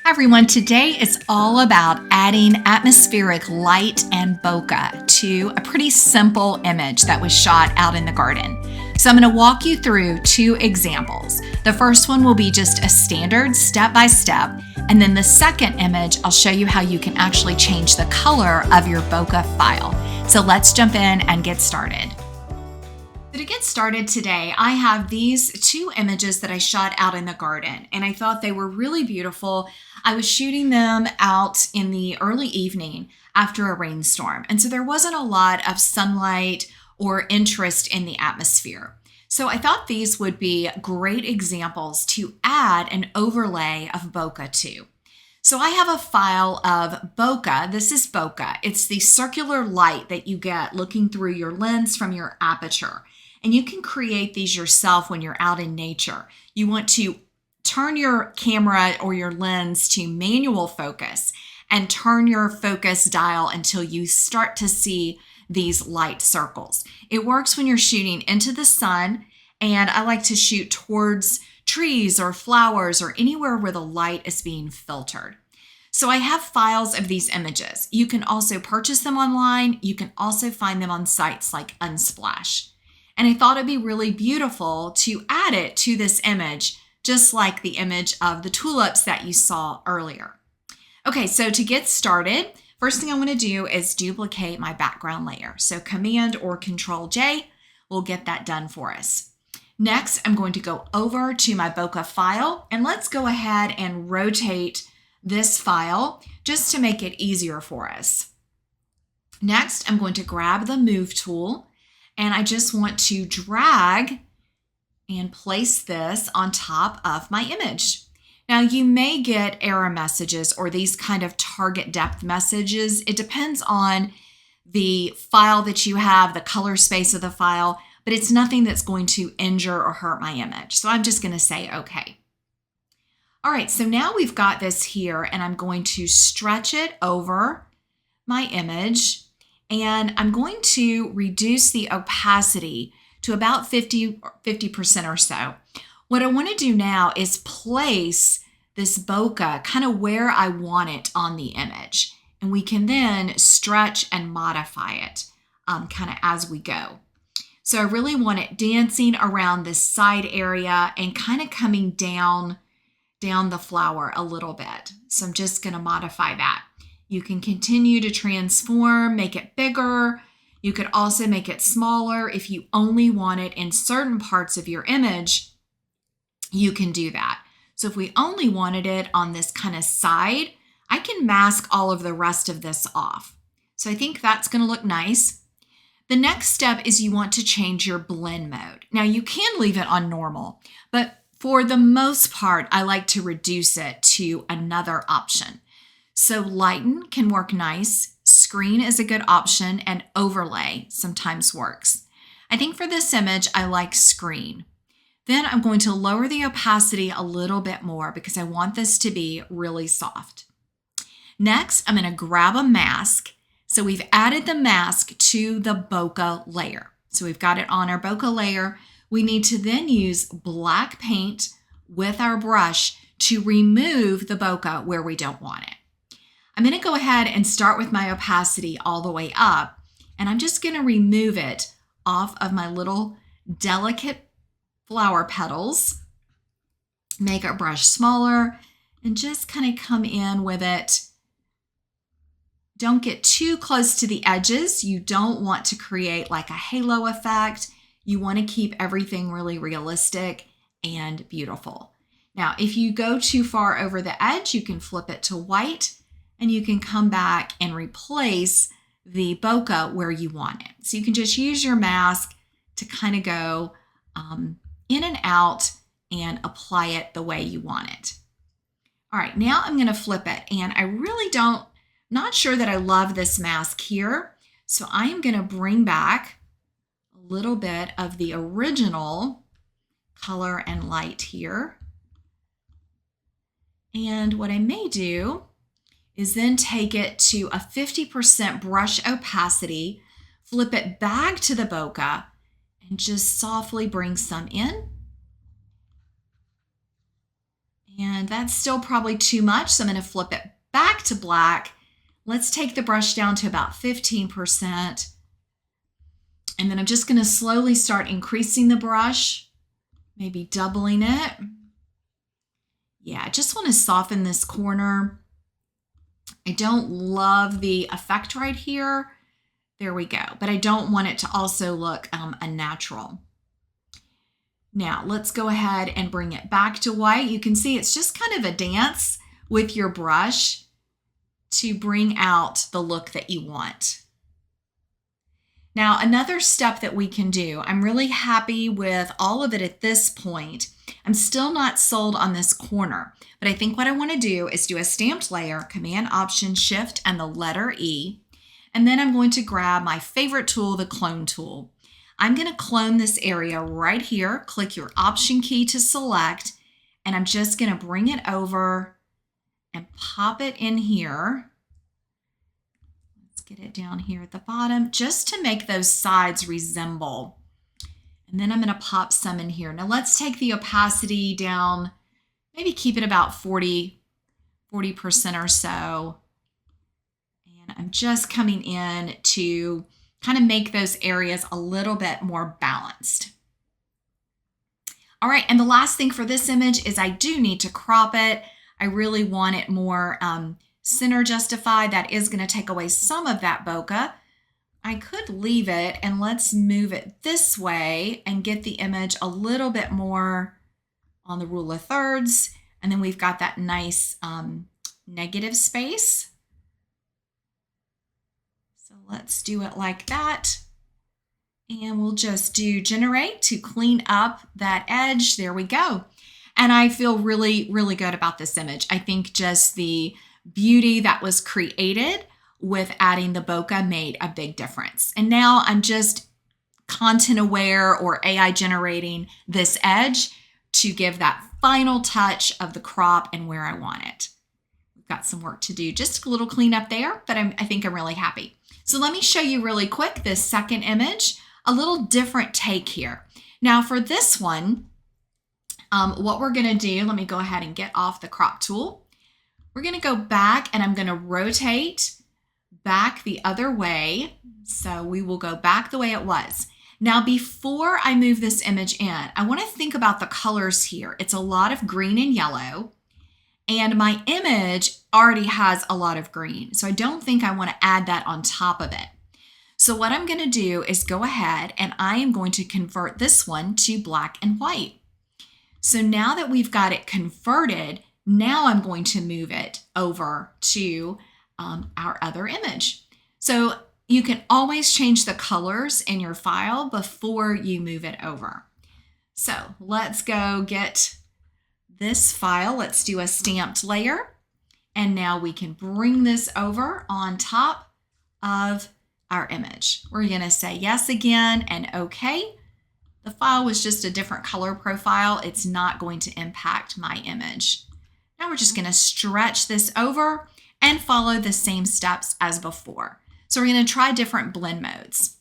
Hi everyone, today is all about adding atmospheric light and bokeh to a pretty simple image that was shot out in the garden. So I'm going to walk you through two examples. The first one will be just a standard step-by-step, and then the second image, I'll show you how you can actually change the color of your bokeh file. So let's jump in and get started. So to get started today, I have these two images that I shot out in the garden, and I thought they were really beautiful. I was shooting them out in the early evening after a rainstorm, and so there wasn't a lot of sunlight or interest in the atmosphere. So I thought these would be great examples to add an overlay of bokeh to. So I have a file of bokeh. This is bokeh. It's the circular light that you get looking through your lens from your aperture. And you can create these yourself when you're out in nature. You want to turn your camera or your lens to manual focus and turn your focus dial until you start to see these light circles. It works when you're shooting into the sun, and I like to shoot towards trees or flowers or anywhere where the light is being filtered. So I have files of these images. You can also purchase them online. You can also find them on sites like Unsplash. And I thought it'd be really beautiful to add it to this image, just like the image of the tulips that you saw earlier. Okay, so to get started, first thing I want to do is duplicate my background layer. So Command or Control J will get that done for us. Next, I'm going to go over to my bokeh file, and let's go ahead and rotate this file just to make it easier for us. Next, I'm going to grab the Move tool, and I just want to drag and place this on top of my image. Now you may get error messages or these kind of target depth messages. It depends on the file that you have, the color space of the file, but it's nothing that's going to injure or hurt my image. So I'm just going to say okay. All right, so now we've got this here, and I'm going to stretch it over my image. And I'm going to reduce the opacity to about 50% or so. What I want to do now is place this bokeh kind of where I want it on the image. And we can then stretch and modify it kind of as we go. So I really want it dancing around this side area and kind of coming down the flower a little bit. So I'm just going to modify that. You can continue to transform, make it bigger. You could also make it smaller. If you only want it in certain parts of your image, you can do that. So if we only wanted it on this kind of side, I can mask all of the rest of this off. So I think that's going to look nice. The next step is you want to change your blend mode. Now you can leave it on normal, but for the most part, I like to reduce it to another option. So lighten can work nice, screen is a good option, and overlay sometimes works. I think for this image, I like screen. Then I'm going to lower the opacity a little bit more because I want this to be really soft. Next, I'm going to grab a mask. So we've added the mask to the bokeh layer. So we've got it on our bokeh layer. We need to then use black paint with our brush to remove the bokeh where we don't want it. I'm going to go ahead and start with my opacity all the way up, and I'm just going to remove it off of my little delicate flower petals, make our brush smaller, and just kind of come in with it. Don't get too close to the edges. You don't want to create like a halo effect. You want to keep everything really realistic and beautiful. Now, if you go too far over the edge, you can flip it to white, and you can come back and replace the bokeh where you want it. So you can just use your mask to kind of go in and out and apply it the way you want it. All right, now I'm going to flip it, and I really not sure that I love this mask here. So I am going to bring back a little bit of the original color and light here. And what I may do is then take it to a 50% brush opacity, flip it back to the bokeh, and just softly bring some in And that's still probably too much, so I'm going to flip it back to black. Let's take the brush down to about 15%. And then I'm just going to slowly start increasing the brush, maybe doubling it. Yeah, I just want to soften this corner. I don't love the effect right here. There we go. But I don't want it to also look unnatural. Now let's go ahead and bring it back to white. You can see it's just kind of a dance with your brush to bring out the look that you want. Now, another step that we can do, I'm really happy with all of it at this point. I'm still not sold on this corner, but I think what I want to do is do a stamped layer, Command Option Shift and the letter E, and then I'm going to grab my favorite tool, the clone tool. I'm going to clone this area right here, click your Option key to select, and I'm just going to bring it over and pop it in here. Let's get it down here at the bottom just to make those sides resemble. And then I'm going to pop some in here. Now let's take the opacity down, maybe keep it about 40% or so. And I'm just coming in to kind of make those areas a little bit more balanced. All right, and the last thing for this image is I do need to crop it. I really want it more center justified. That is going to take away some of that bokeh. I could leave it and let's move it this way and get the image a little bit more on the rule of thirds. And then we've got that nice negative space. So let's do it like that. And we'll just do generate to clean up that edge. There we go. And I feel really, really good about this image. I think just the beauty that was created with adding the bokeh made a big difference. And now I'm just content aware or AI generating this edge to give that final touch of the crop and where I want it. We've got some work to do, just a little cleanup there, but I think I'm really happy. So let me show you really quick this second image, a little different take here. Now for this one, what we're gonna do, let me go ahead and get off the crop tool. We're gonna go back and I'm gonna rotate back the other way. So we will go back the way it was. Now, before I move this image in, I want to think about the colors here. It's a lot of green and yellow, and my image already has a lot of green. So I don't think I want to add that on top of it. So what I'm going to do is go ahead and I am going to convert this one to black and white. So now that we've got it converted, now I'm going to move it over to our other image. So you can always change the colors in your file before you move it over. So let's go get this file. Let's do a stamped layer. And now we can bring this over on top of our image. We're going to say yes again and okay. The file was just a different color profile. It's not going to impact my image. Now we're just going to stretch this over and follow the same steps as before. So we're going to try different blend modes.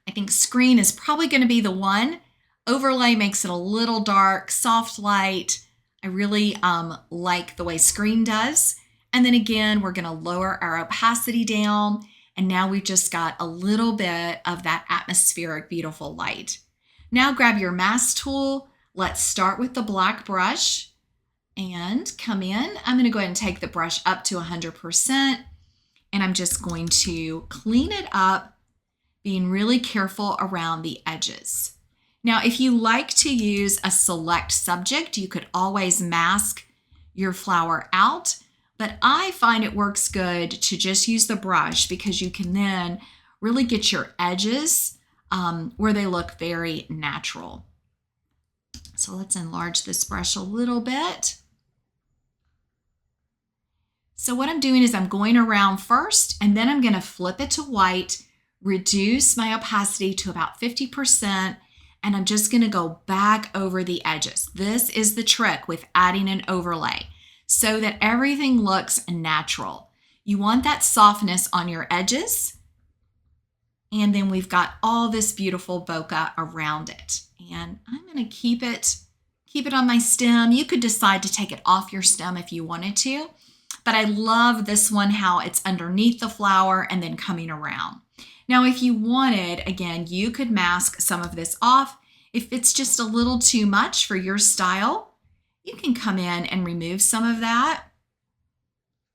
I think screen is probably going to be the one. Overlay makes it a little dark, soft light. I really like the way screen does. And then again, we're going to lower our opacity down. And now we've just got a little bit of that atmospheric, beautiful light. Now grab your mask tool. Let's start with the black brush and come in. I'm going to go ahead and take the brush up to 100%. And I'm just going to clean it up, being really careful around the edges. Now, if you like to use a select subject, you could always mask your flower out, but I find it works good to just use the brush because you can then really get your edges where they look very natural. So let's enlarge this brush a little bit. So what I'm doing is I'm going around first, and then I'm going to flip it to white, reduce my opacity to about 50%, and I'm just going to go back over the edges. This is the trick with adding an overlay so that everything looks natural. You want that softness on your edges, and then we've got all this beautiful bokeh around it. And I'm going to keep it keep it on my stem. You could decide to take it off your stem if you wanted to, but I love this one, how it's underneath the flower and then coming around. Now, if you wanted, again, you could mask some of this off. If it's just a little too much for your style, you can come in and remove some of that,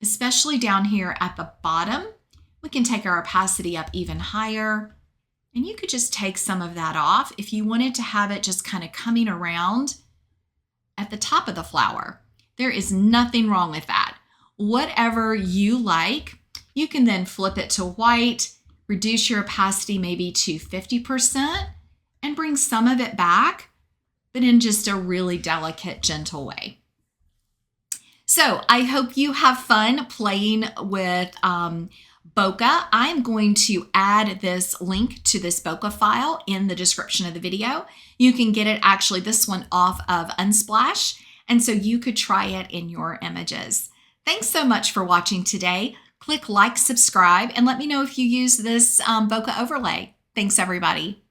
especially down here at the bottom. We can take our opacity up even higher, and you could just take some of that off if you wanted to have it just kind of coming around at the top of the flower. There is nothing wrong with that. Whatever you like, you can then flip it to white, reduce your opacity maybe to 50%, and bring some of it back, but in just a really delicate, gentle way. So I hope you have fun playing with bokeh. I'm going to add this link to this bokeh file in the description of the video. You can get it, actually, this one off of Unsplash, and so you could try it in your images. Thanks so much for watching today. Click like, subscribe, and let me know if you use this bokeh overlay. Thanks, everybody.